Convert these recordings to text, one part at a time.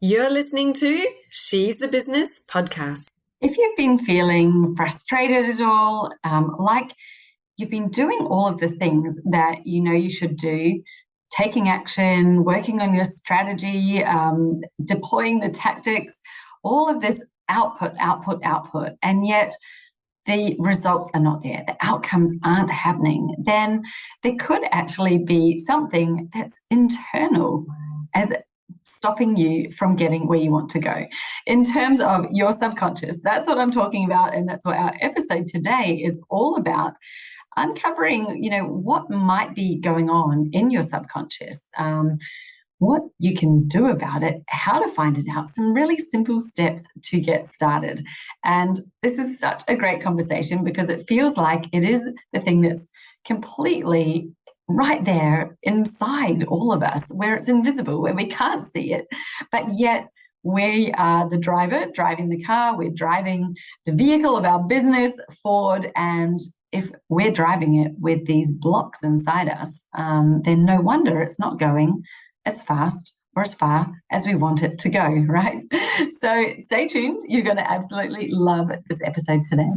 You're listening to She's the Business podcast. If you've been feeling frustrated at all, like you've been doing all of the things that you know you should do, taking action, working on your strategy, deploying the tactics, all of this output, and yet the results are not there, the outcomes aren't happening, then there could actually be something that's internal as stopping you from getting where you want to go. In terms of your subconscious, that's what I'm talking about, and that's what our episode today is all about. Uncovering, what might be going on in your subconscious, what you can do about it, how to find it out, some really simple steps to get started. And this is such a great conversation because it feels like it is the thing that's completely right there inside all of us, where it's invisible, where we can't see it, but yet we are the driver driving the car, we're driving the vehicle of our business forward, and if we're driving it with these blocks inside us, then no wonder it's not going as fast or as far as we want it to go, right? So stay tuned. You're going to absolutely love this episode today.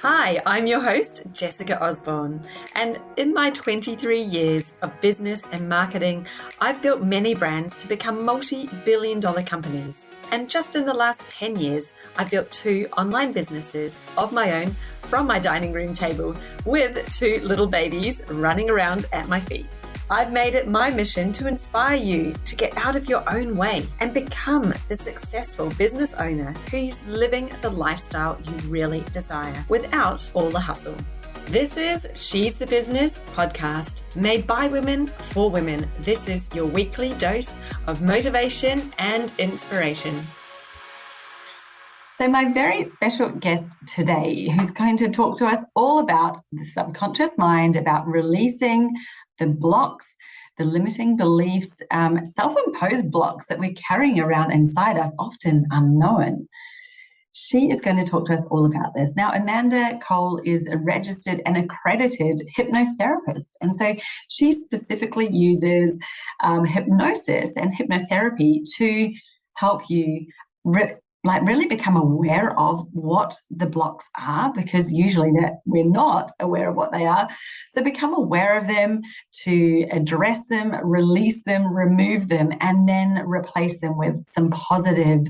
Hi, I'm your host, Jessica Osborne, and in my 23 years of business and marketing, I've built many brands to become multi-billion-dollar companies. And just in the last 10 years, I've built 2 online businesses of my own from my dining room table with 2 little babies running around at my feet. I've made it my mission to inspire you to get out of your own way and become the successful business owner who's living the lifestyle you really desire without all the hustle. This is She's the Business podcast, made by women for women. This is your weekly dose of motivation and inspiration. So my very special guest today, who's going to talk to us all about the subconscious mind, about releasing the blocks, the limiting beliefs, self-imposed blocks that we're carrying around inside us, often unknown. She is going to talk to us all about this. Now, Amanda Cole is a registered and accredited hypnotherapist. And so she specifically uses hypnosis and hypnotherapy to help you really become aware of what the blocks are, because usually that we're not aware of what they are. So become aware of them, to address them, release them, remove them, and then replace them with some positive,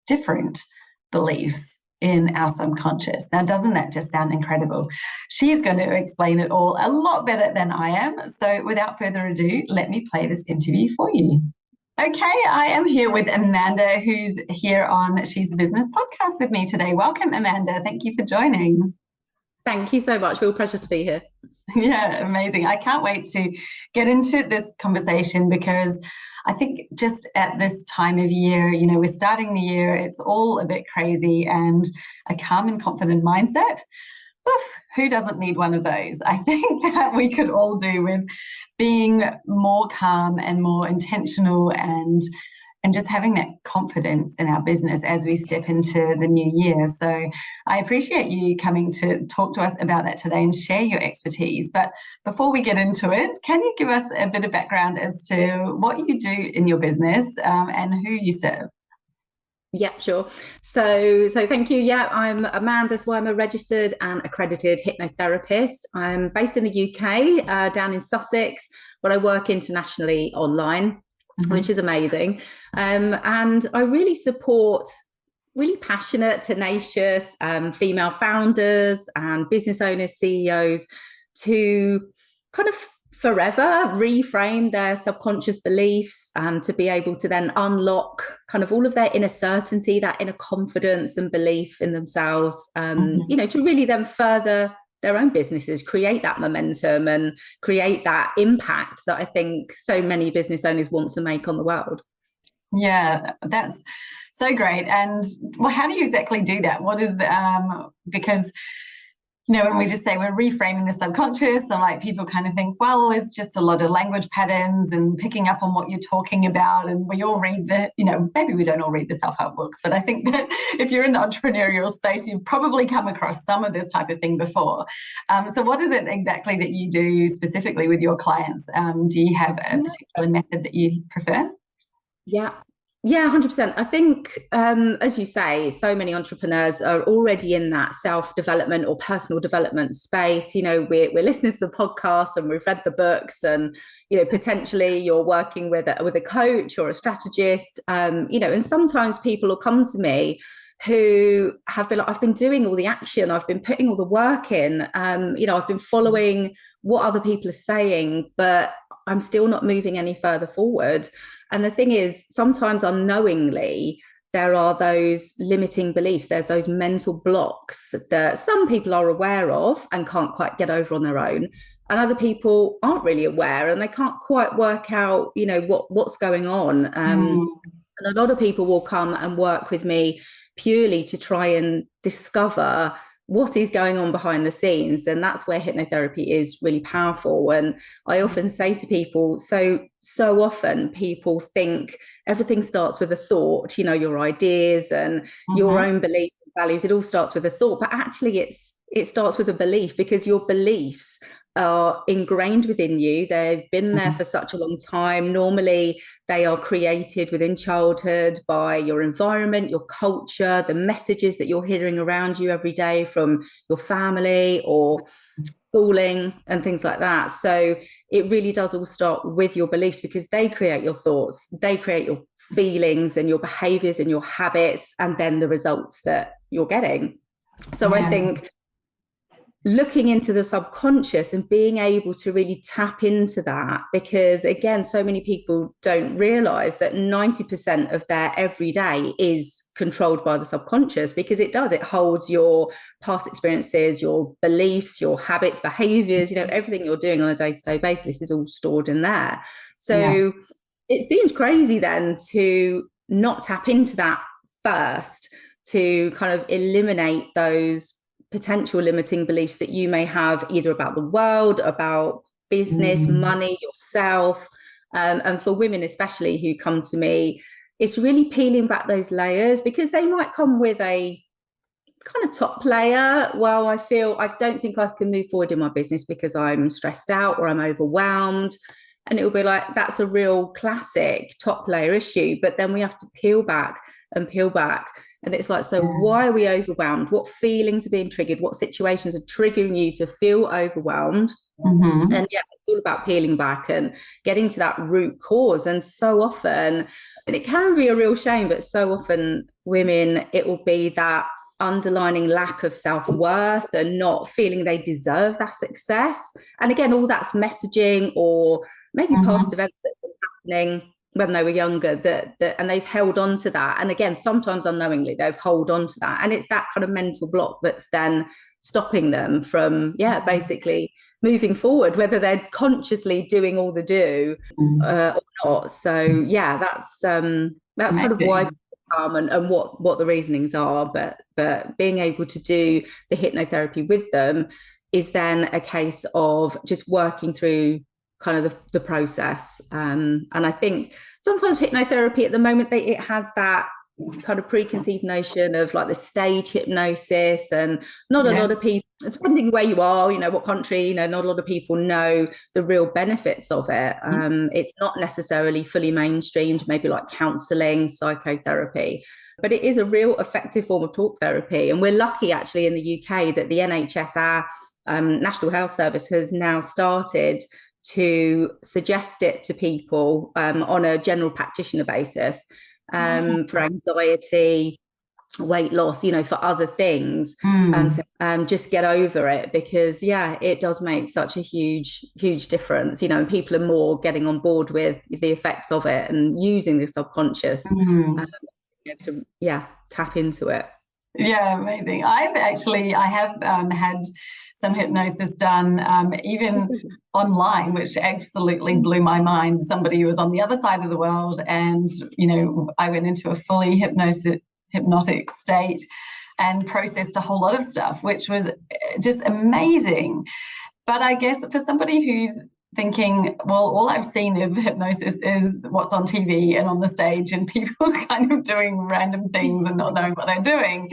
different beliefs in our subconscious. Now, doesn't that just sound incredible? She is going to explain it all a lot better than I am. So without further ado, let me play this interview for you. Okay, I am here with Amanda, who's here on She's the Business podcast with me today. Welcome, Amanda. Thank you for joining. Thank you so much. Real pleasure to be here. Yeah, amazing. I can't wait to get into this conversation because I think just at this time of year, we're starting the year, it's all a bit crazy, and a calm and confident mindset. Oof, who doesn't need one of those? I think that we could all do with being more calm and more intentional and just having that confidence in our business as we step into the new year. So I appreciate you coming to talk to us about that today and share your expertise. But before we get into it, can you give us a bit of background as to what you do in your business and who you serve? Yeah, sure. So thank you. Yeah, I'm Amanda. So I'm a registered and accredited hypnotherapist. I'm based in the UK, down in Sussex, but I work internationally online, which is amazing. And I really support really passionate, tenacious female founders and business owners, CEOs to kind of forever reframe their subconscious beliefs, to be able to then unlock kind of all of their inner certainty, that inner confidence and belief in themselves, to really then further their own businesses, create that momentum and create that impact that I think so many business owners want to make on the world. Yeah, that's so great. And well, how do you exactly do that? What is because when we just say we're reframing the subconscious, and like people kind of think, well, it's just a lot of language patterns and picking up on what you're talking about. And we all read maybe we don't all read the self-help books, but I think that if you're in the entrepreneurial space, you've probably come across some of this type of thing before. So what is it exactly that you do specifically with your clients? Do you have a particular method that you prefer? Yeah, 100%. I think, as you say, so many entrepreneurs are already in that self-development or personal development space. We're listening to the podcast and we've read the books, and potentially you're working with a coach or a strategist. And sometimes people will come to me who have been like, I've been doing all the action, I've been putting all the work in, I've been following what other people are saying, but I'm still not moving any further forward. And the thing is, sometimes unknowingly, there are those limiting beliefs, there's those mental blocks that some people are aware of and can't quite get over on their own. And other people aren't really aware and they can't quite work out, what's going on. And a lot of people will come and work with me purely to try and discover what is going on behind the scenes. And that's where hypnotherapy is really powerful. And I often say to people, so often people think everything starts with a thought, your ideas and your own beliefs and values, it all starts with a thought, but actually it starts with a belief, because your beliefs are ingrained within you. They've been there for such a long time. Normally, they are created within childhood by your environment, your culture, the messages that you're hearing around you every day from your family or schooling and things like that. So it really does all start with your beliefs, because they create your thoughts, they create your feelings and your behaviors and your habits, and then the results that you're getting. So I think looking into the subconscious and being able to really tap into that, because again, so many people don't realize that 90% of their everyday is controlled by the subconscious, because it holds your past experiences, your beliefs, your habits, behaviors, everything you're doing on a day-to-day basis is all stored in there. So it seems crazy then to not tap into that first, to kind of eliminate those potential limiting beliefs that you may have either about the world, about business, money, yourself. And for women especially who come to me, it's really peeling back those layers, because they might come with a kind of top layer. Well, I don't think I can move forward in my business because I'm stressed out or I'm overwhelmed. And it will be like, that's a real classic top layer issue. But then we have to peel back and peel back. And it's like, so why are we overwhelmed? What feelings are being triggered? What situations are triggering you to feel overwhelmed? And it's all about peeling back and getting to that root cause. And so often, and it can be a real shame, but so often women, it will be that underlining lack of self-worth and not feeling they deserve that success. And again, all that's messaging or maybe past events that have been happening when they were younger, that and they've held on to that. And again, sometimes unknowingly they've held on to that, and it's that kind of mental block that's then stopping them from basically moving forward, whether they're consciously doing all the do or not. So that's kind of why and what the reasonings are, but being able to do the hypnotherapy with them is then a case of just working through kind of the process. And I think sometimes hypnotherapy at the moment, it has that kind of preconceived notion of like the stage hypnosis, and not a lot of people, depending where you are, what country, not a lot of people know the real benefits of it. It's not necessarily fully mainstreamed, maybe like counselling, psychotherapy, but it is a real effective form of talk therapy. And we're lucky actually in the UK that the NHS, our National Health Service, has now started to suggest it to people on a general practitioner basis for anxiety, weight loss, for other things, and to just get over it, because it does make such a huge difference, and people are more getting on board with the effects of it and using the subconscious to tap into it. Amazing. I have had some hypnosis done even online, which absolutely blew my mind. Somebody who was on the other side of the world, and I went into a fully hypnotic state. and processed a whole lot of stuff, which was just amazing. But I guess for somebody who's thinking, well, all I've seen of hypnosis is what's on TV and on the stage and people kind of doing random things and not knowing what they're doing.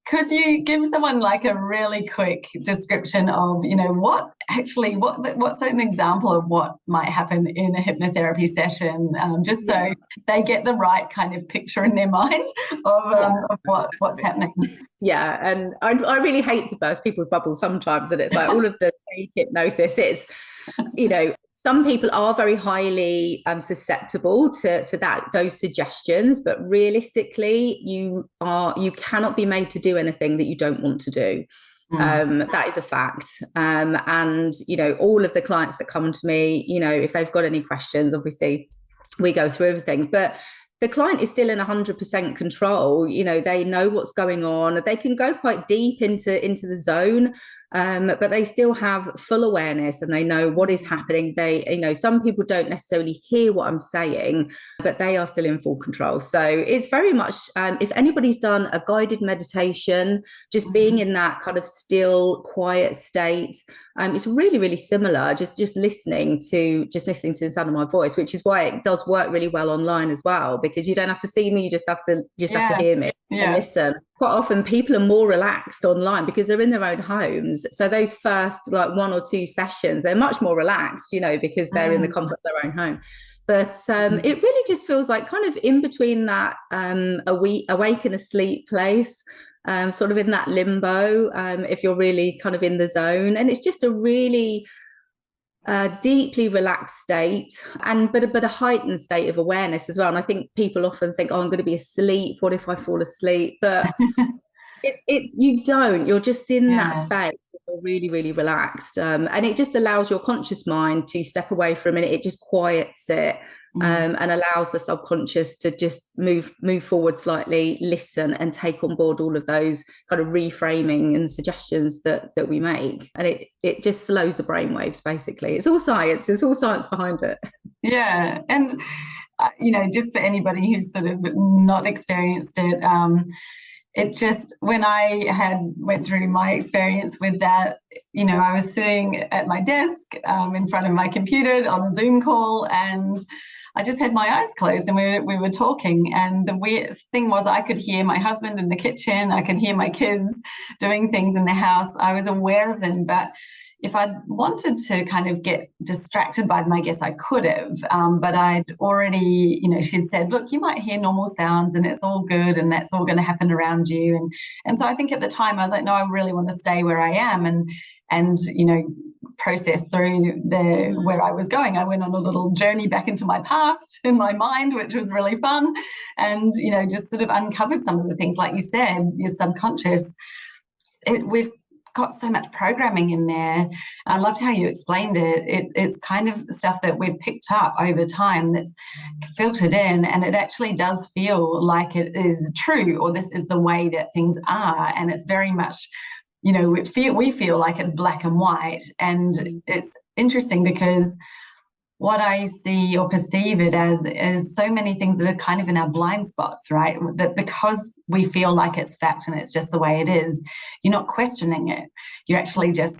Could you give someone like a really quick description of, what's an example of what might happen in a hypnotherapy session, just so they get the right kind of picture in their mind of what's happening? Yeah, and I really hate to burst people's bubbles sometimes, and it's like all of the stage hypnosis, it's, some people are very highly susceptible to those suggestions, but realistically you cannot be made to do anything that you don't want to do. That is a fact. And all of the clients that come to me, if they've got any questions, obviously we go through everything, but the client is still in 100% control. They know what's going on. They can go quite deep into the zone, but they still have full awareness and they know what is happening. Some people don't necessarily hear what I'm saying, but they are still in full control. So it's very much, if anybody's done a guided meditation, just being in that kind of still, quiet state, it's really, really similar. Just listening to the sound of my voice, which is why it does work really well online as well, because you don't have to see me, you just have to hear me and listen. Quite often people are more relaxed online because they're in their own homes. So those first like 1 or 2 sessions, they're much more relaxed, because they're in the comfort of their own home. But it really just feels like kind of in between that awake and asleep place, sort of in that limbo, if you're really kind of in the zone. And it's just a really deeply relaxed state, but a heightened state of awareness as well. And I think people often think, I'm going to be asleep, what if I fall asleep? But you don't, you're just in that space, you're really, really relaxed, and it just allows your conscious mind to step away for a minute. It just quiets it, and allows the subconscious to just move forward slightly, listen and take on board all of those kind of reframing and suggestions that we make. And it just slows the brain waves, basically. It's all science behind it. Yeah. And just for anybody who's sort of not experienced it, it just, when I went through my experience with that, I was sitting at my desk in front of my computer on a Zoom call, and I just had my eyes closed and we were talking. And the weird thing was I could hear my husband in the kitchen. I could hear my kids doing things in the house. I was aware of them, but if I'd wanted to kind of get distracted by them, I guess I could have. But I'd already, she'd said, look, you might hear normal sounds and it's all good and that's all going to happen around you. And so I think at the time I was like, no, I really want to stay where I am and process through where I was going. I went on a little journey back into my past in my mind, which was really fun. And, just sort of uncovered some of the things, like you said, your subconscious. We've got so much programming in there. I loved how you explained it. It's kind of stuff that we've picked up over time that's filtered in, and it actually does feel like it is true, or this is the way that things are. And it's very much, we feel like it's black and white. And it's interesting because what I see or perceive it as is so many things that are kind of in our blind spots, right? That because we feel like it's fact and it's just the way it is, you're not questioning it. You're actually just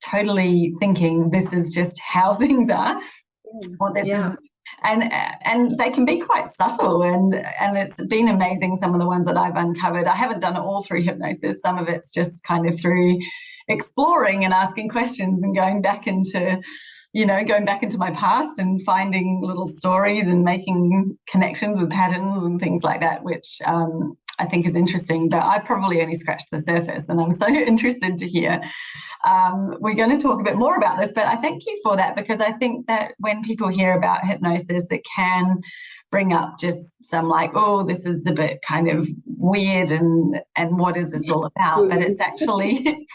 totally thinking this is just how things are. Or this is, and they can be quite subtle, and it's been amazing, some of the ones that I've uncovered. I haven't done it all through hypnosis. Some of it's just kind of through exploring and asking questions and going back into my past and finding little stories and making connections with patterns and things like that, which I think is interesting. But I've probably only scratched the surface, and I'm so interested to hear. We're going to talk a bit more about this, but I thank you for that, because I think that when people hear about hypnosis, it can bring up just some like, oh, this is a bit kind of weird and what is this all about? But it's actually...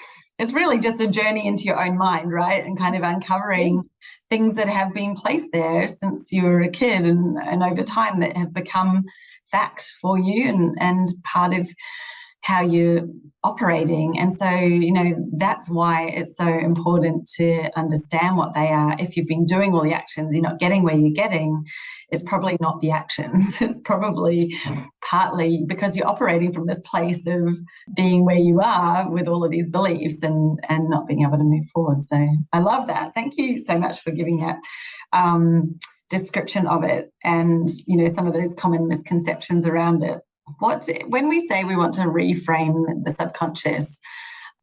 It's really just a journey into your own mind, right? And kind of uncovering things that have been placed there since you were a kid and over time that have become fact for you and part of how you're operating. And so, that's why it's so important to understand what they are. If you've been doing all the actions, you're not getting where you're getting, it's probably not the actions. It's probably partly because you're operating from this place of being where you are with all of these beliefs and not being able to move forward. So I love that. Thank you so much for giving that description of it and, some of those common misconceptions around it. When we say we want to reframe the subconscious,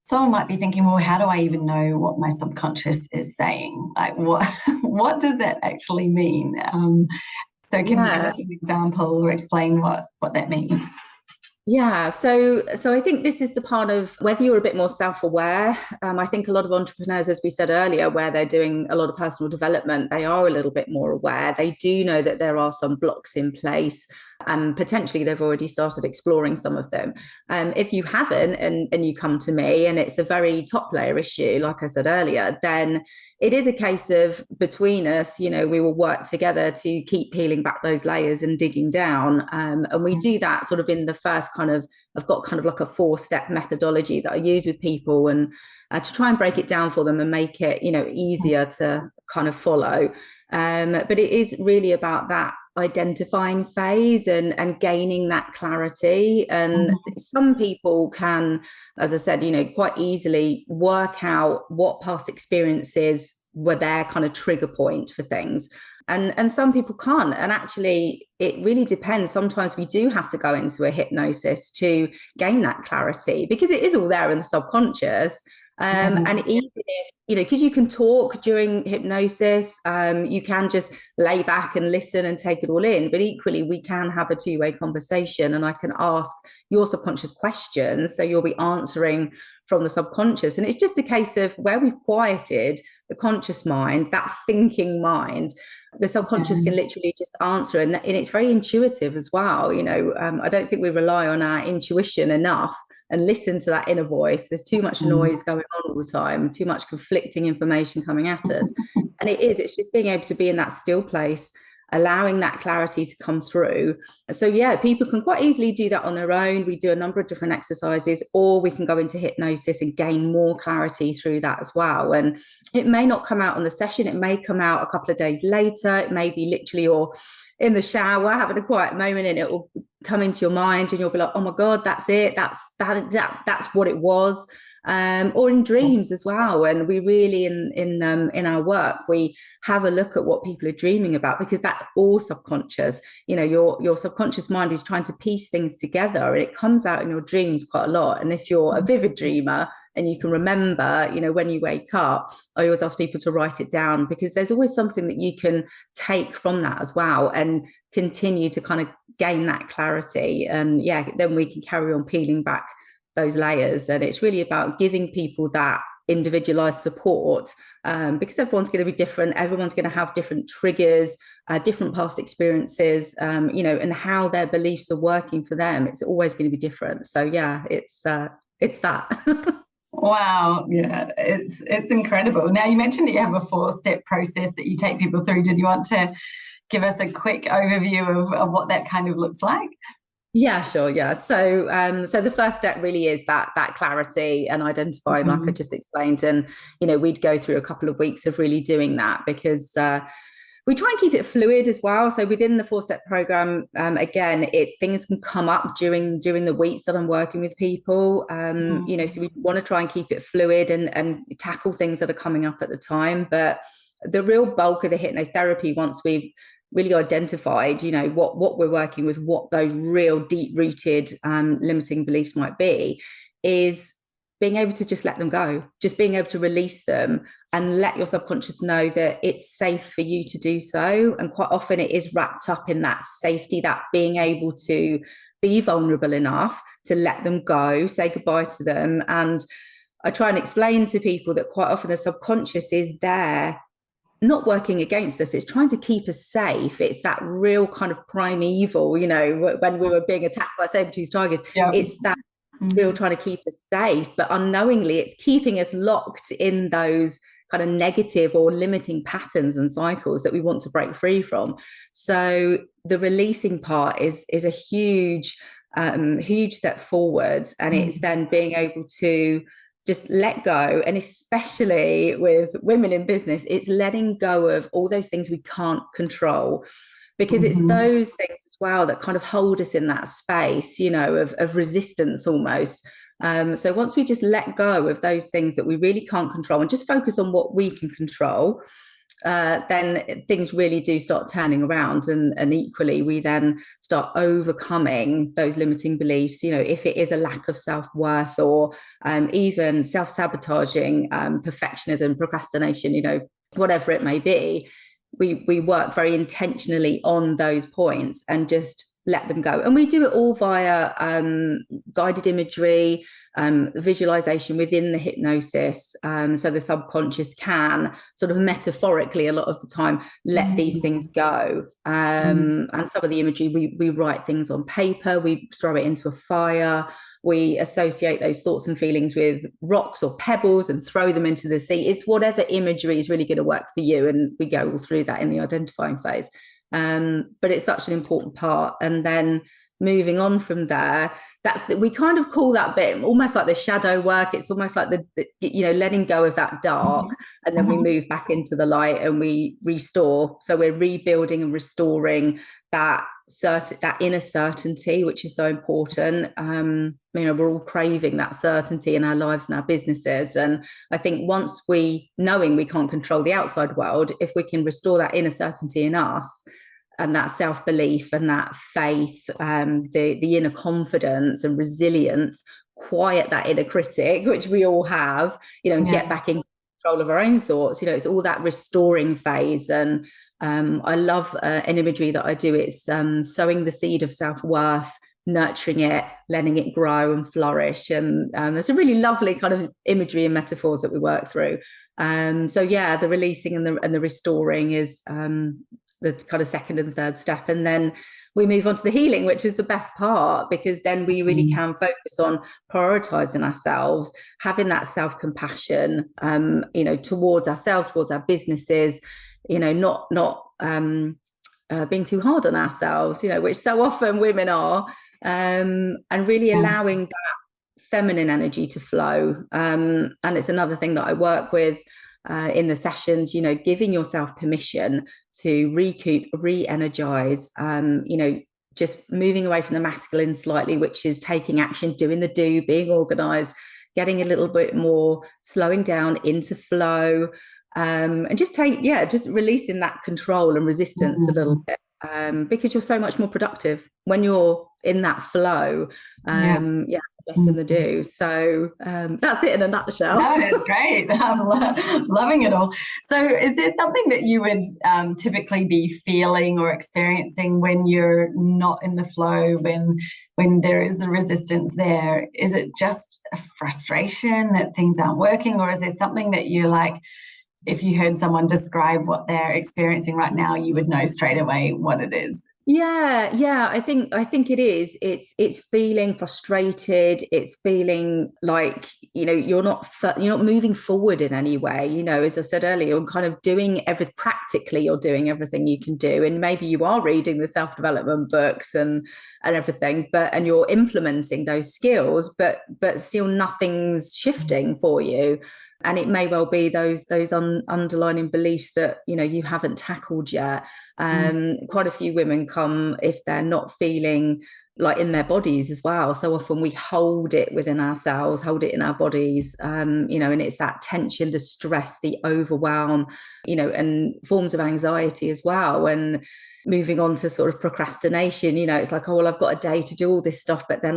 someone might be thinking, well, how do I even know what my subconscious is saying? Like, what does that actually mean? So can you give us an example or explain what that means? Yeah, so I think this is the part of whether you're a bit more self-aware. I think a lot of entrepreneurs, as we said earlier, where they're doing a lot of personal development, they are a little bit more aware. They do know that there are some blocks in place, and potentially they've already started exploring some of them. If you haven't, and you come to me and it's a very top layer issue, like I said earlier, then it is a case of between us, we will work together to keep peeling back those layers and digging down. And we do that sort of in the first I've got kind of like a 4-step methodology that I use with people and to try and break it down for them and make it, easier to kind of follow. But it is really about that identifying phase and gaining that clarity. And some people can, as I said, quite easily work out what past experiences were their kind of trigger point for things. And some people can't. And actually, it really depends. Sometimes we do have to go into a hypnosis to gain that clarity because it is all there in the subconscious. And even if, because you can talk during hypnosis, you can just lay back and listen and take it all in. But equally, we can have a two-way conversation and I can ask your subconscious questions. So you'll be answering from the subconscious. And it's just a case of where we've quieted the conscious mind, that thinking mind, the subconscious can literally just answer. And it's very intuitive as well. I don't think we rely on our intuition enough and listen to that inner voice. There's too much noise going on all the time, too much conflicting information coming at us. And it's just being able to be in that still place, allowing that clarity to come through. So people can quite easily do that on their own. We do a number of different exercises, or we can go into hypnosis and gain more clarity through that as well. And it may not come out on the session. It may come out a couple of days later. It may be literally or in the shower having a quiet moment and it will come into your mind and you'll be like, oh my God, that's it. That's what it was. Or in dreams as well. And we really, in our work, we have a look at what people are dreaming about because that's all subconscious. Your subconscious mind is trying to piece things together and it comes out in your dreams quite a lot. And if you're a vivid dreamer and you can remember, when you wake up, I always ask people to write it down because there's always something that you can take from that as well and continue to kind of gain that clarity. And then we can carry on peeling back those layers. And it's really about giving people that individualized support because everyone's going to be different. Everyone's going to have different triggers, different past experiences, and how their beliefs are working for them. It's always going to be different. So it's that. Wow. Yeah, it's incredible. Now, you mentioned that you have a 4-step process that you take people through. Did you want to give us a quick overview of what that kind of looks like? Yeah, sure. Yeah. So the first step really is that clarity and identifying, like I just explained. And, we'd go through a couple of weeks of really doing that because we try and keep it fluid as well. So within the 4-step program, again, things can come up during the weeks that I'm working with people. So we want to try and keep it fluid and tackle things that are coming up at the time. But the real bulk of the hypnotherapy, once we've really identified, what we're working with, what those real deep-rooted limiting beliefs might be, is being able to just let them go, just being able to release them and let your subconscious know that it's safe for you to do so. And quite often it is wrapped up in that safety, that being able to be vulnerable enough to let them go, say goodbye to them. And I try and explain to people that quite often the subconscious is there not working against us, it's trying to keep us safe. It's that real kind of primeval, when we were being attacked by saber-toothed tigers, it's that real trying to keep us safe, but unknowingly it's keeping us locked in those kind of negative or limiting patterns and cycles that we want to break free from. So the releasing part is a huge huge step forward. And it's then being able to just let go. And especially with women in business, it's letting go of all those things we can't control, because it's those things as well that kind of hold us in that space, you know, of resistance almost. So once we just let go of those things that we really can't control and just focus on what we can control, then things really do start turning around. And equally, we then start overcoming those limiting beliefs. You know, if it is a lack of self-worth, or even self-sabotaging, perfectionism, procrastination, you know, whatever it may be, we work very intentionally on those points and just let them go. And we do it all via guided imagery, visualization within the hypnosis. So the subconscious can sort of metaphorically, a lot of the time, let these things go. And some of the imagery, we write things on paper, we throw it into a fire, we associate those thoughts and feelings with rocks or pebbles and throw them into the sea. It's whatever imagery is really going to work for you. And we go all through that in the identifying phase. But it's such an important part. And then moving on from there, that we kind of call that bit almost like the shadow work. It's almost like the you know, letting go of that dark, and then we move back into the light and we restore. So we're rebuilding and restoring that inner certainty, which is so important. You know, we're all craving that certainty in our lives and our businesses. And I think once knowing we can't control the outside world, if we can restore that inner certainty in us, and that self-belief and that faith, the inner confidence and resilience, quiet that inner critic, which we all have, you know, and get back in control of our own thoughts. You know, it's all that restoring phase. And I love an imagery that I do. It's sowing the seed of self-worth, nurturing it, letting it grow and flourish. And there's a really lovely kind of imagery and metaphors that we work through. So yeah, the releasing and the restoring is the kind of second and third step. And then we move on to the healing, which is the best part, because then we really can focus on prioritizing ourselves, having that self-compassion, you know, towards ourselves, towards our businesses, you know, not being too hard on ourselves, you know, which so often women are, and really allowing that feminine energy to flow. And it's another thing that I work with in the sessions, you know, giving yourself permission to recoup, re-energize, you know, just moving away from the masculine slightly, which is taking action, doing the do, being organized, getting a little bit more, slowing down into flow, and just releasing that control and resistance a little bit, because you're so much more productive when you're in that flow. Less than the do. So that's it in a nutshell. That is great. I'm loving it all. So is there something that you would typically be feeling or experiencing when you're not in the flow, when there is the resistance there? Is it just a frustration that things aren't working, or is there something that you're like, if you heard someone describe what they're experiencing right now, you would know straight away what it is? Yeah. I think it is. It's feeling frustrated. It's feeling like, you know, you're not moving forward in any way. You know, as I said earlier, you're kind of doing everything practically. You're doing everything you can do, and maybe you are reading the self-development books and everything, and you're implementing those skills, but still nothing's shifting for you. And it may well be those underlying beliefs that, you know, you haven't tackled yet. Quite a few women come if they're not feeling like in their bodies as well. So often we hold it within ourselves, hold it in our bodies, you know, and it's that tension, the stress, the overwhelm, you know, and forms of anxiety as well. And moving on to sort of procrastination, you know, it's like, oh, well, I've got a day to do all this stuff, but then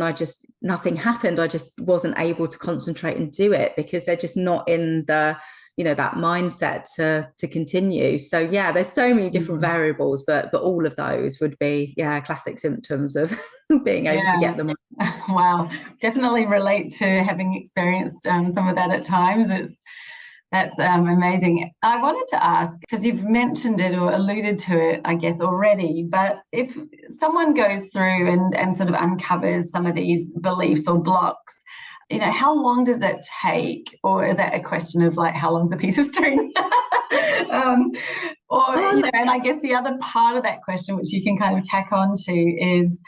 nothing happened. I just wasn't able to concentrate and do it because they're just not in the, you know, that mindset to continue. So yeah, there's so many different variables, but all of those would be, classic symptoms of being able to get them. Wow. Definitely relate to having experienced some of that at times. That's amazing. I wanted to ask, because you've mentioned it or alluded to it, I guess, already, but if someone goes through and sort of uncovers some of these beliefs or blocks, you know, how long does that take? Or is that a question of like, how long's a piece of string? You know, and I guess the other part of that question, which you can kind of tack on to, is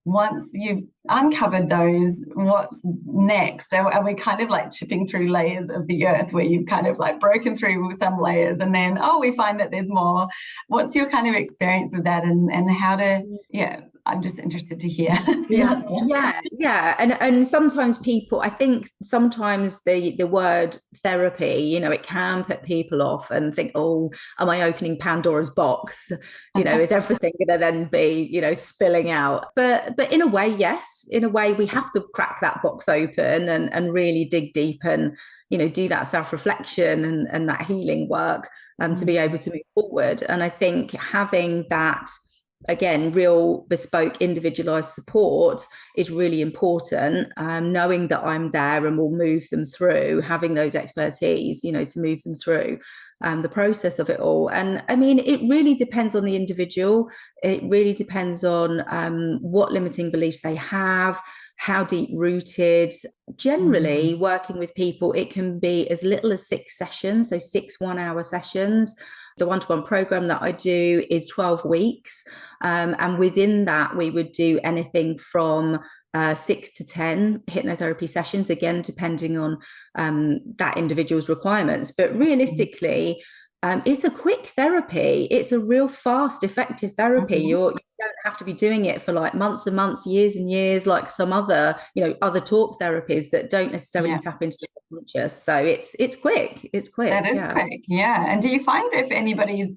once you've uncovered those, what's next? So are we kind of like chipping through layers of the earth where you've kind of like broken through some layers and then, we find that there's more? What's your kind of experience with that, and how to, I'm just interested to hear. Yeah. And sometimes people, I think sometimes the word therapy, it can put people off and think, oh, am I opening Pandora's box? Is everything going to then be, spilling out? But in a way, yes. In a way, we have to crack that box open and really dig deep and, do that self-reflection and that healing work to be able to move forward. And I think having that, again, real bespoke individualized support is really important. Knowing that I'm there and will move them through, having those expertise, to move them through the process of it all. And I mean, it really depends on the individual. It really depends on what limiting beliefs they have, how deep rooted. Generally, working with people, it can be as little as 6 sessions, so 6 1-hour sessions. The one-to-one program that I do is 12 weeks. And within that, we would do anything from 6 to 10 hypnotherapy sessions, again, depending on that individual's requirements. But realistically, it's a quick therapy. It's a real fast, effective therapy. You don't have to be doing it for like months and months, years and years, like some other, other talk therapies that don't necessarily tap into the subconscious. So it's quick. It's quick. That is quick. Yeah. And do you find if anybody's,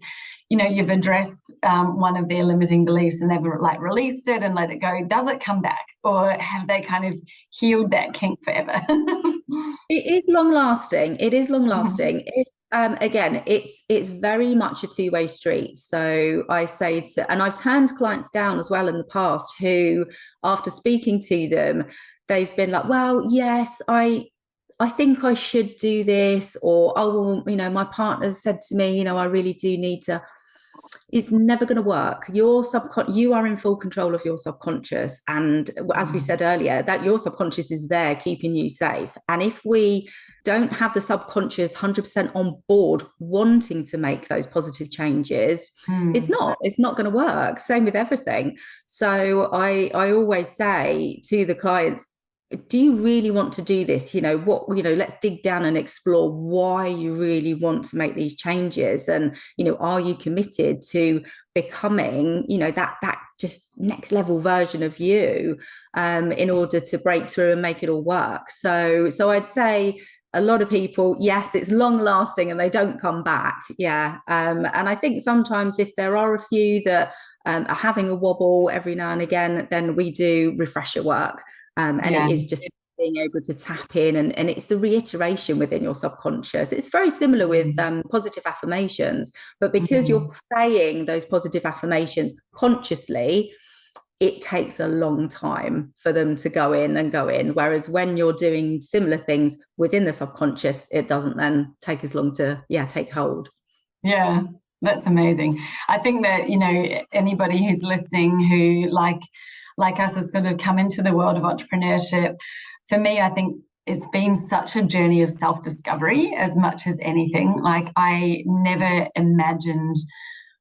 you've addressed one of their limiting beliefs and they've like released it and let it go, does it come back, or have they kind of healed that kink forever? It is long lasting. If again, it's very much a two-way street. So I say and I've turned clients down as well in the past who, after speaking to them, they've been like, well, yes, I think I should do this, or, oh, well, my partner said to me, I really do need to. It's never going to work. You are in full control of your subconscious. And as we said earlier, that your subconscious is there keeping you safe. And if we don't have the subconscious 100% on board wanting to make those positive changes, it's not going to work. Same with everything. So I always say to the clients, do you really want to do this? Let's dig down and explore why you really want to make these changes. And, are you committed to becoming, that just next level version of you in order to break through and make it all work? So I'd say a lot of people, yes, it's long lasting and they don't come back. Yeah. And I think sometimes if there are a few that are having a wobble every now and again, then we do refresher work. It is just being able to tap in and it's the reiteration within your subconscious. It's very similar with positive affirmations, but because you're saying those positive affirmations consciously, it takes a long time for them to go in. Whereas when you're doing similar things within the subconscious, it doesn't then take as long to take hold. Yeah, that's amazing. I think that, anybody who's listening who like us has sort of come into the world of entrepreneurship, for me, I think it's been such a journey of self-discovery as much as anything. Like, I never imagined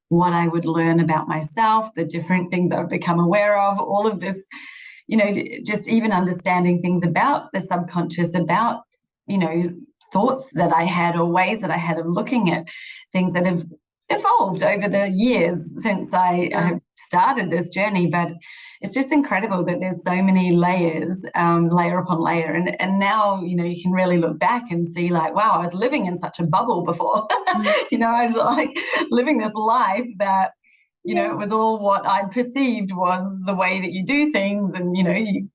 what I would learn about myself, the different things I've become aware of, all of this, just even understanding things about the subconscious, about, thoughts that I had or ways that I had of looking at things that have evolved over the years since I started this journey. But it's just incredible that there's so many layers, layer upon layer. And now, you can really look back and see like, wow, I was living in such a bubble before. I was like living this life that, it was all what I'd perceived was the way that you do things. And, you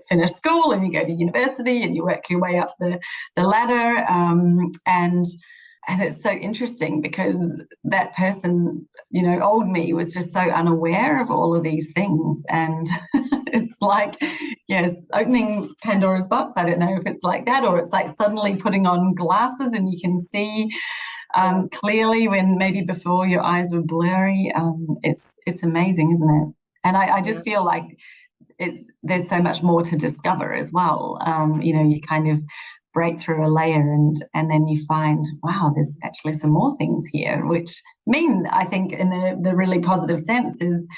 finish school and you go to university and you work your way up the ladder. And it's so interesting because that person, old me, was just so unaware of all of these things. And it's like, yes, opening Pandora's box. I don't know if it's like that, or it's like suddenly putting on glasses and you can see clearly when maybe before your eyes were blurry. It's amazing, isn't it? And I just feel like there's so much more to discover as well. You kind of break through a layer and then you find, wow, there's actually some more things here, which mean, I think in the really positive sense, is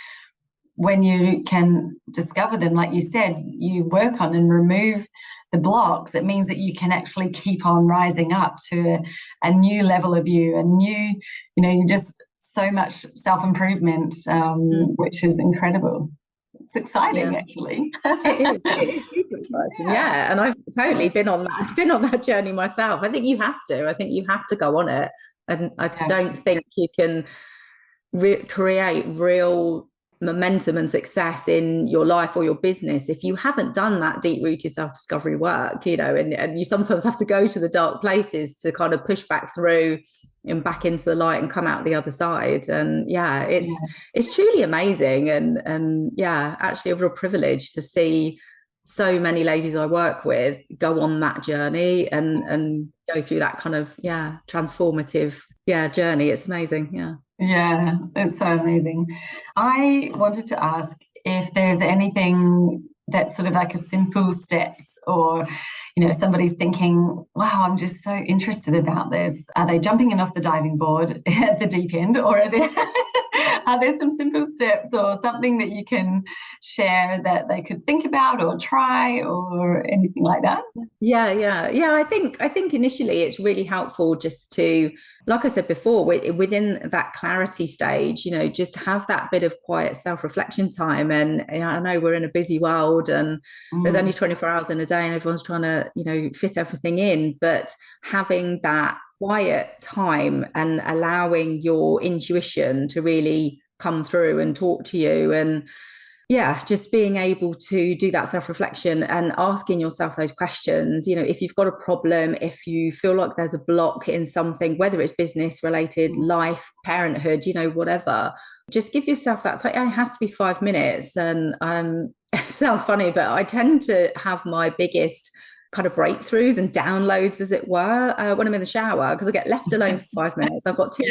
when you can discover them, like you said, you work on and remove the blocks, it means that you can actually keep on rising up to a new level of you, a new, you just so much self-improvement, which is incredible. It's exciting, actually. It is super exciting, yeah. And I've totally been on that journey myself. I think you have to go on it, and I don't think you can create real momentum and success in your life or your business if you haven't done that deep-rooted self-discovery work, and you sometimes have to go to the dark places to kind of push back through and back into the light and come out the other side. And it's truly amazing, and actually a real privilege to see so many ladies I work with go on that journey and go through that kind of transformative journey. It's amazing. Yeah, it's so amazing. I wanted to ask if there's anything that's sort of like a simple steps, or somebody's thinking, wow, I'm just so interested about this. Are they jumping in off the diving board at the deep end, or are there some simple steps or something that you can share that they could think about or try or anything like that? I think initially it's really helpful just to, like I said before, within that clarity stage, just have that bit of quiet self-reflection time. And I know we're in a busy world, and there's only 24 hours in a day, and everyone's trying to fit everything in, but having that quiet time and allowing your intuition to really come through and talk to you, and just being able to do that self-reflection and asking yourself those questions. If you've got a problem, if you feel like there's a block in something, whether it's business related, life, parenthood, whatever, just give yourself that time. It has to be 5 minutes. And it sounds funny, but I tend to have my biggest kind of breakthroughs and downloads, as it were, when I'm in the shower, because I get left alone for 5 minutes. I've got two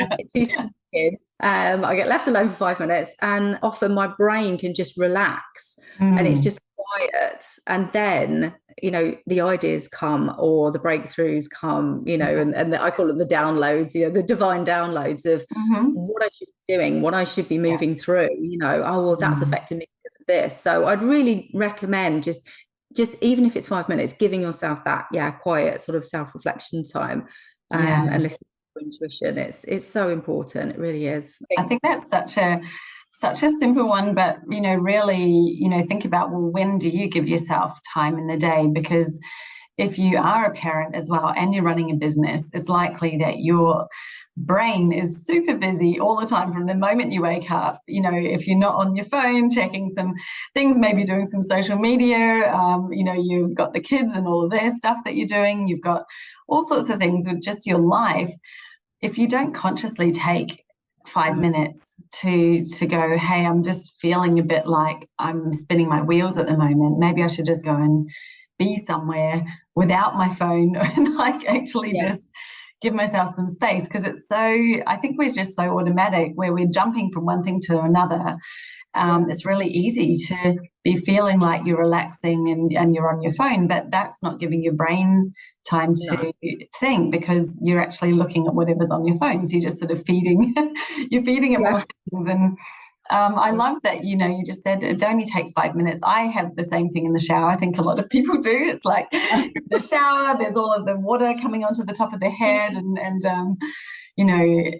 small kids. I get left alone for 5 minutes, and often my brain can just relax and it's just quiet. And then, the ideas come, or the breakthroughs come, and I call them the downloads, the divine downloads of what I should be doing, what I should be moving through, that's affecting me because of this. So I'd really recommend just even if it's 5 minutes, giving yourself that quiet sort of self-reflection time, and listening to intuition. It's so important. It really is. I think that's such a simple one, but really, think about, well, when do you give yourself time in the day? Because if you are a parent as well and you're running a business, it's likely that your brain is super busy all the time from the moment you wake up. If you're not on your phone checking some things, maybe doing some social media, you've got the kids and all of their stuff that you're doing, you've got all sorts of things with just your life. If you don't consciously take 5 minutes to go, hey, I'm just feeling a bit like I'm spinning my wheels at the moment, maybe I should just go and be somewhere without my phone and actually just give myself some space. Because I think we're just so automatic where we're jumping from one thing to another. It's really easy to be feeling like you're relaxing and you're on your phone, but that's not giving your brain time to think, because you're actually looking at whatever's on your phone. So you're just sort of feeding it more things. And I love that, you just said it only takes 5 minutes. I have the same thing in the shower. I think a lot of people do. It's like the shower, there's all of the water coming onto the top of their head and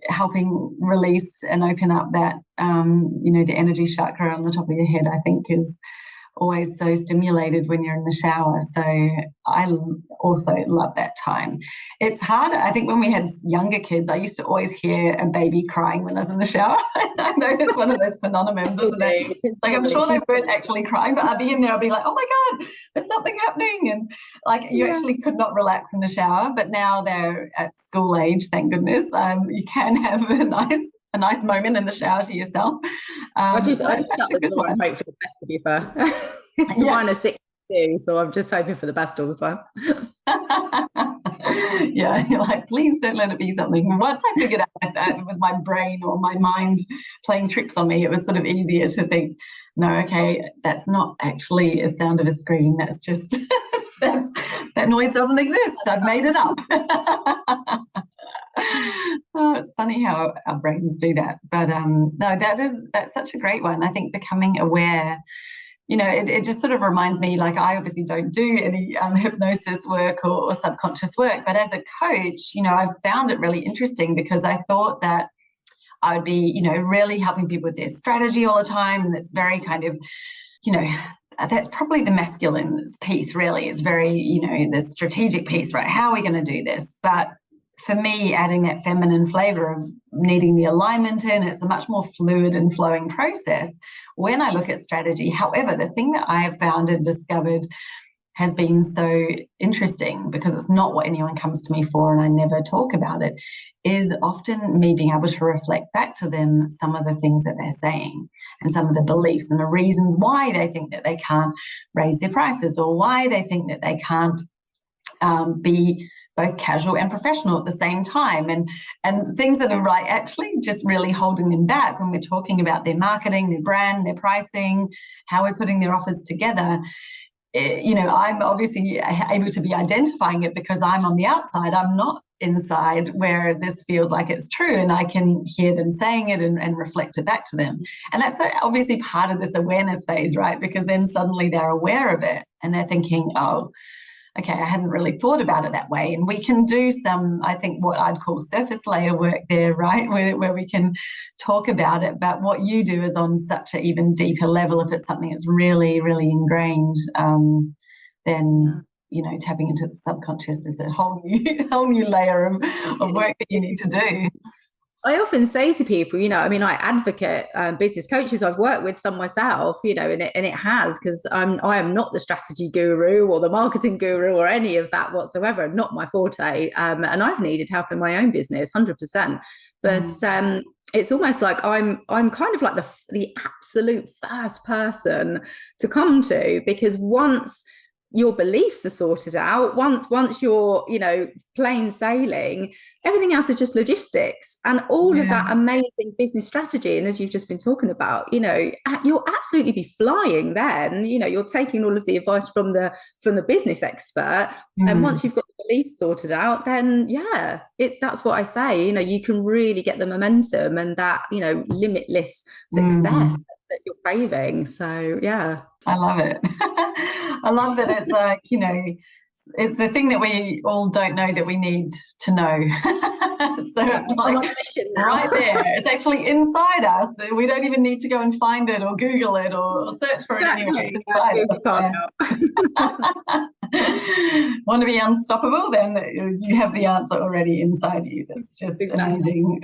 helping release and open up that, the energy chakra on the top of your head, I think is always so stimulated when you're in the shower. So I also love that time. It's harder. I think when we had younger kids, I used to always hear a baby crying when I was in the shower. I know it's one of those phenomenons, isn't it? It's like, I'm sure they weren't actually crying, but I'd be in there, I'd be like, oh my God, there's something happening. And you actually could not relax in the shower, but now they're at school age, thank goodness. You can have a nice moment in the shower to yourself. I just shut the door and hope for the best, to be fair. It's mine are 62, so I'm just hoping for the best all the time. You're like, please don't let it be something. Once I figured out that it was my brain or my mind playing tricks on me, it was sort of easier to think, no, okay, that's not actually a sound of a screen. That's just, that noise doesn't exist. I've made it up. Oh, it's funny how our brains do that. But no, that's such a great one. I think becoming aware, it just sort of reminds me, like, I obviously don't do any hypnosis work or subconscious work, but as a coach, I've found it really interesting because I thought that I would be, really helping people with their strategy all the time. And it's very kind of, that's probably the masculine piece, really. It's very, the strategic piece, right? How are we going to do this? But for me, adding that feminine flavor of needing the alignment in, it's a much more fluid and flowing process when I look at strategy. However, the thing that I have found and discovered has been so interesting, because it's not what anyone comes to me for and I never talk about it, is often me being able to reflect back to them some of the things that they're saying and some of the beliefs and the reasons why they think that they can't raise their prices, or why they think that they can't be both casual and professional at the same time, and things that are right actually just really holding them back when we're talking about their marketing, their brand, their pricing, how we're putting their offers together. I'm obviously able to be identifying it because I'm on the outside. I'm not inside where this feels like it's true, and I can hear them saying it and reflect it back to them. And that's obviously part of this awareness phase, right? Because then suddenly they're aware of it and they're thinking, oh, okay, I hadn't really thought about it that way. And we can do some, I think, what I'd call surface layer work there, right? Where we can talk about it. But what you do is on such an even deeper level. If it's something that's really, really ingrained, then, tapping into the subconscious is a whole new layer of work that you need to do. I often say to people, I advocate business coaches. I've worked with some myself, and it has, because I am not the strategy guru or the marketing guru or any of that whatsoever. Not my forte. And I've needed help in my own business, 100%. But it's almost like I'm kind of like the absolute first person to come to, because once your beliefs are sorted out, once you're, plain sailing, everything else is just logistics and all of that amazing business strategy. And as you've just been talking about, you'll absolutely be flying then. You're taking all of the advice from the business expert. And once you've got the beliefs sorted out, then that's what I say, you can really get the momentum and that, limitless success that you're craving. So I love it. I love that it's like, it's the thing that we all don't know that we need to know. So it's like right there. It's actually inside us. We don't even need to go and find it or Google it or search for it anyway. It's inside us. Want to be unstoppable? Then you have the answer already inside you. That's just amazing.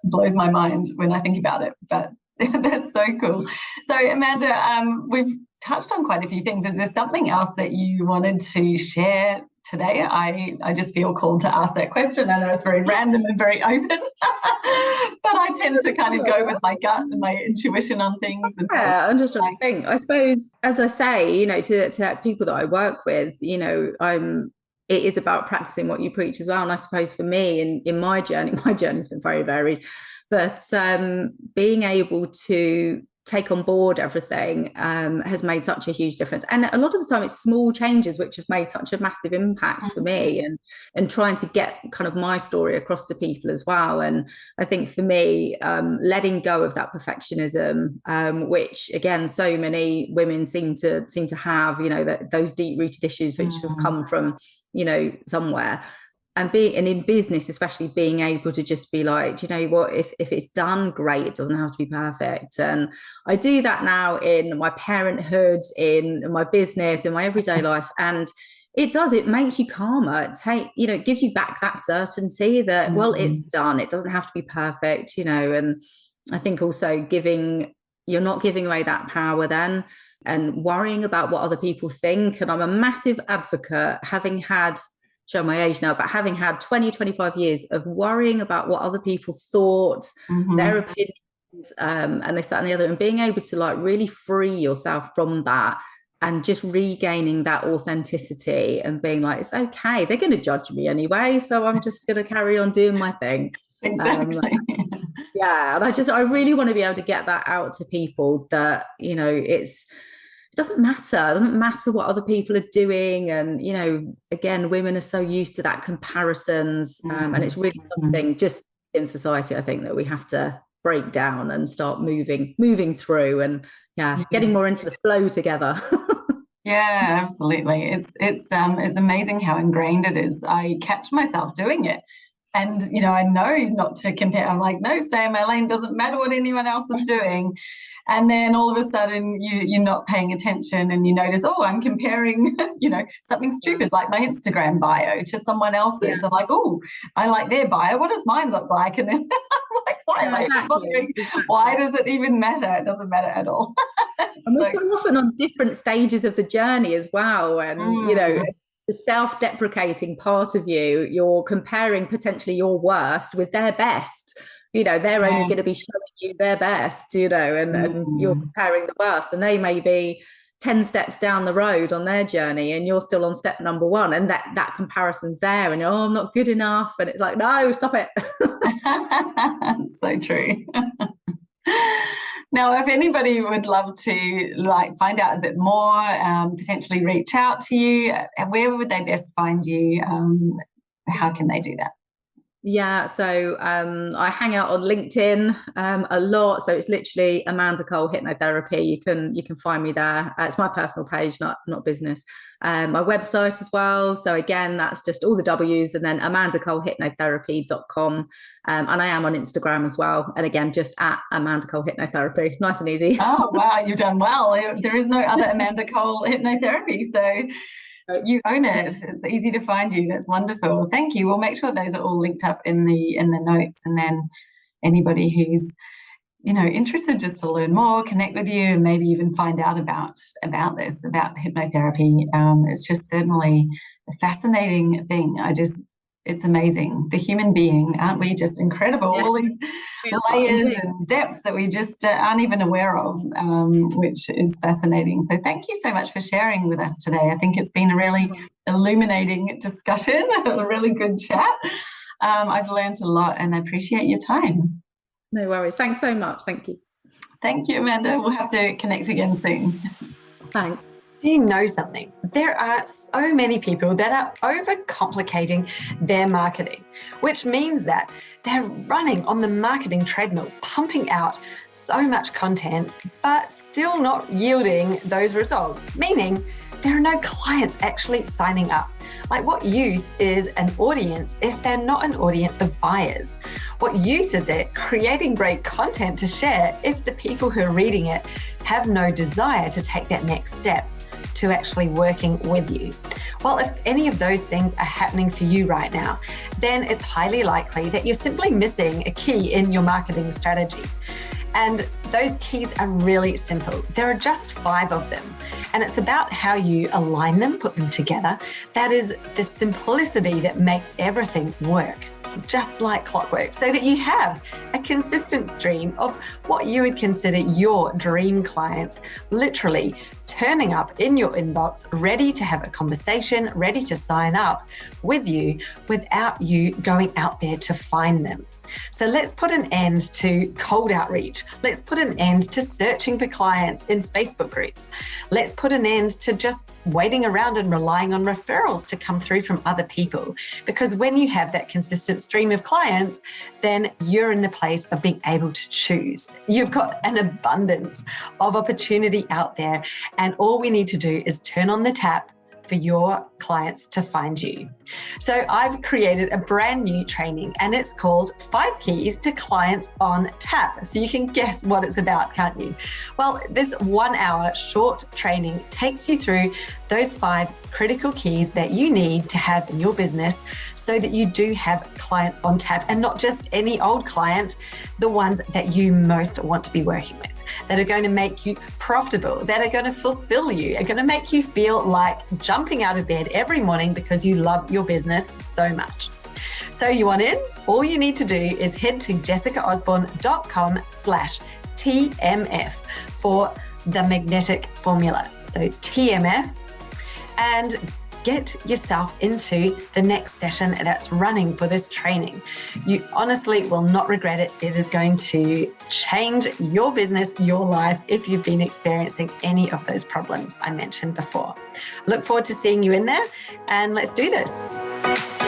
Blows my mind when I think about it. But that's so cool. So Amanda, we've touched on quite a few things. Is there something else that you wanted to share today? I just feel called to ask that question. I know it's very random and very open, but I tend to kind of go with my gut and my intuition on things. I'm just trying to think. I suppose, as I say, to people that I work with, it is about practicing what you preach as well. And I suppose for me, in my journey's been very varied. But being able to take on board everything has made such a huge difference. And a lot of the time it's small changes which have made such a massive impact for me, and trying to get kind of my story across to people as well. And I think for me, letting go of that perfectionism, which again, so many women seem to have, those deep-rooted issues which have come from, somewhere. And in business, especially, being able to just be like, do you know what, if it's done, great, it doesn't have to be perfect. And I do that now in my parenthood, in my business, in my everyday life. And it makes you calmer. It gives you back that certainty that, well, it's done. It doesn't have to be perfect, and I think also you're not giving away that power then, and worrying about what other people think. And I'm a massive advocate, show my age now, but having had 25 years of worrying about what other people thought, their opinions, and this, that, and the other, and being able to like really free yourself from that and just regaining that authenticity and being like, it's okay, they're going to judge me anyway, so I'm just going to carry on doing my thing. Exactly. And I really want to be able to get that out to people, that, it doesn't matter. It doesn't matter what other people are doing. And, you know, again, women are so used to that comparisons. And it's really something just in society, I think, that we have to break down and start moving through and getting more into the flow together. Yeah, absolutely. It's amazing how ingrained it is. I catch myself doing it. And, you know, I know not to compare. I'm like, no, stay in my lane. Doesn't matter what anyone else is doing. And then all of a sudden you're not paying attention and you notice, oh, I'm comparing, you know, something stupid like my Instagram bio to someone else's. Yeah. I'm like, oh, I like their bio. What does mine look like? And then I'm like, why am I even bothering? Why does it even matter? It doesn't matter at all. And we're so often on different stages of the journey as well. And, you know, the self-deprecating part of you, you're comparing potentially your worst with their best. You know, they're only going to be showing you their best, you know, and you're comparing the worst, and they may be 10 steps down the road on their journey and you're still on step number 1, and that comparison's there, and I'm not good enough, and it's like, no, stop it. So true. Now, if anybody would love to find out a bit more, potentially reach out to you, where would they best find you? How can they do that? Yeah, so I hang out on LinkedIn a lot. So it's literally Amanda Cole Hypnotherapy. You can find me there. It's my personal page, not business. My website as well. So again, that's just all the W's and then amandacolehypnotherapy.com. And I am on Instagram as well. And again, just at Amanda Cole Hypnotherapy. Nice and easy. Oh, wow, you've done well. There is no other Amanda Cole Hypnotherapy. So you own it. It's easy to find you. That's wonderful. Thank you. We'll make sure those are all linked up in the notes, and then anybody who's, you know, interested just to learn more, connect with you, and maybe even find out about hypnotherapy. It's just certainly a fascinating thing. It's amazing. The human being, aren't we just incredible? Yeah. All these layers and depths that we just aren't even aware of, which is fascinating. So thank you so much for sharing with us today. I think it's been a really illuminating discussion, a really good chat. I've learned a lot and I appreciate your time. No worries. Thanks so much. Thank you. Thank you, Amanda. We'll have to connect again soon. Thanks. Do you know something? There are so many people that are overcomplicating their marketing, which means that they're running on the marketing treadmill, pumping out so much content, but still not yielding those results, meaning there are no clients actually signing up. Like, what use is an audience if they're not an audience of buyers? What use is it creating great content to share if the people who are reading it have no desire to take that next step to actually working with you? Well, if any of those things are happening for you right now, then it's highly likely that you're simply missing a key in your marketing strategy. And those keys are really simple. There are just 5 of them. And it's about how you align them, put them together. That is the simplicity that makes everything work, just like clockwork, so that you have a consistent stream of what you would consider your dream clients, literally turning up in your inbox, ready to have a conversation, ready to sign up with you without you going out there to find them. So let's put an end to cold outreach. Let's put an end to searching for clients in Facebook groups. Let's put an end to just waiting around and relying on referrals to come through from other people. Because when you have that consistent stream of clients, then you're in the place of being able to choose. You've got an abundance of opportunity out there, and all we need to do is turn on the tap for your clients to find you. So I've created a brand new training, and it's called 5 Keys to Clients on Tap. So you can guess what it's about, can't you? Well, this 1-hour short training takes you through those 5 critical keys that you need to have in your business so that you do have clients on tap, and not just any old client, the ones that you most want to be working with, that are going to make you profitable, that are going to fulfill you, are going to make you feel like jumping out of bed every morning because you love your business so much. So you want in? All you need to do is head to jessicaosborne.com/TMF for the magnetic formula. So TMF. And get yourself into the next session that's running for this training. You honestly will not regret it. It is going to change your business, your life, if you've been experiencing any of those problems I mentioned before. Look forward to seeing you in there, and let's do this.